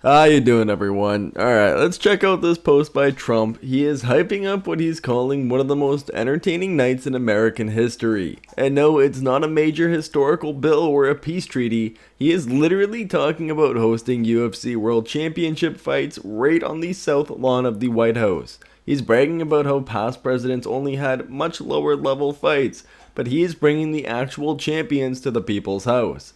How you doing, everyone? Alright, let's check out this post by Trump. He is hyping up what he's calling one of the most entertaining nights in American history. And no, it's not a major historical bill or a peace treaty. He is literally talking about hosting UFC World Championship fights right on the south lawn of the White House. He's bragging about how past presidents only had much lower level fights, but he is bringing the actual champions to the people's house.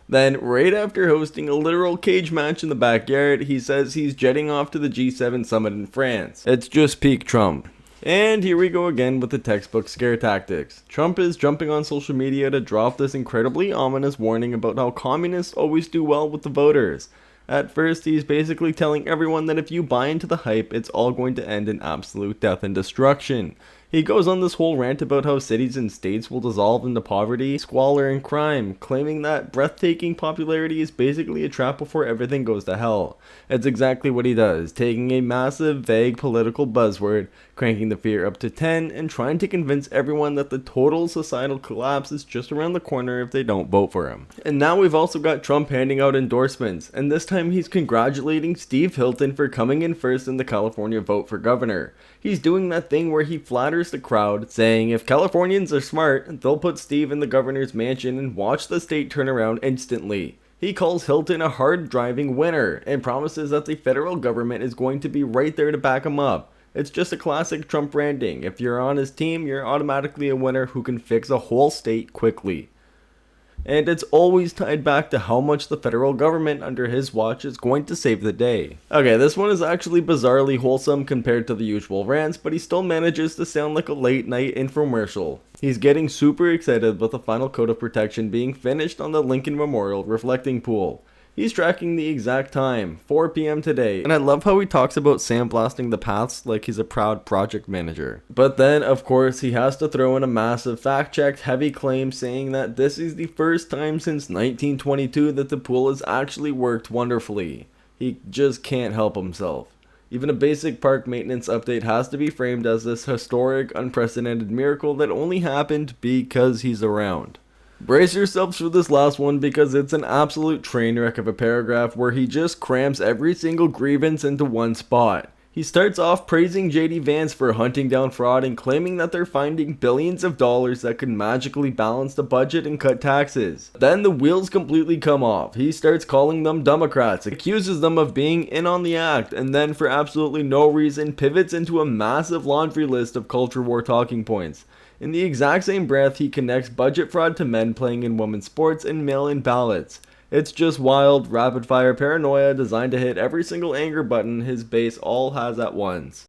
Then, right after hosting a literal cage match in the backyard, he says he's jetting off to the G7 summit in France. It's just peak Trump. And here we go again with the textbook scare tactics. Trump is jumping on social media to drop this incredibly ominous warning about how communists always do well with the voters. At first, he's basically telling everyone that if you buy into the hype, it's all going to end in absolute death and destruction. He goes on this whole rant about how cities and states will dissolve into poverty, squalor, and crime, claiming that breathtaking popularity is basically a trap before everything goes to hell. It's exactly what he does, taking a massive, vague political buzzword, cranking the fear up to 10, and trying to convince everyone that the total societal collapse is just around the corner if they don't vote for him. And now we've also got Trump handing out endorsements, and this time he's congratulating Steve Hilton for coming in first in the California vote for governor. He's doing that thing where he flatters the crowd, saying if Californians are smart, they'll put Steve in the governor's mansion and watch the state turn around instantly. He calls Hilton a hard-driving winner and promises that the federal government is going to be right there to back him up. It's just a classic Trump branding. If you're on his team, you're automatically a winner who can fix a whole state quickly. And it's always tied back to how much the federal government under his watch is going to save the day. Okay, this one is actually bizarrely wholesome compared to the usual rants, but he still manages to sound like a late night infomercial. He's getting super excited with the final coat of protection being finished on the Lincoln Memorial reflecting pool. He's tracking the exact time, 4 p.m. today, and I love how he talks about sandblasting the paths like he's a proud project manager. But then, of course, he has to throw in a massive fact-checked heavy claim saying that this is the first time since 1922 that the pool has actually worked wonderfully. He just can't help himself. Even a basic park maintenance update has to be framed as this historic, unprecedented miracle that only happened because he's around. Brace yourselves for this last one because it's an absolute train wreck of a paragraph where he just crams every single grievance into one spot. He starts off praising JD Vance for hunting down fraud and claiming that they're finding billions of dollars that could magically balance the budget and cut taxes. Then the wheels completely come off. He starts calling them Democrats, accuses them of being in on the act, and then for absolutely no reason pivots into a massive laundry list of culture war talking points. In the exact same breath, he connects budget fraud to men playing in women's sports and mail-in ballots. It's just wild, rapid-fire paranoia designed to hit every single anger button his base all has at once.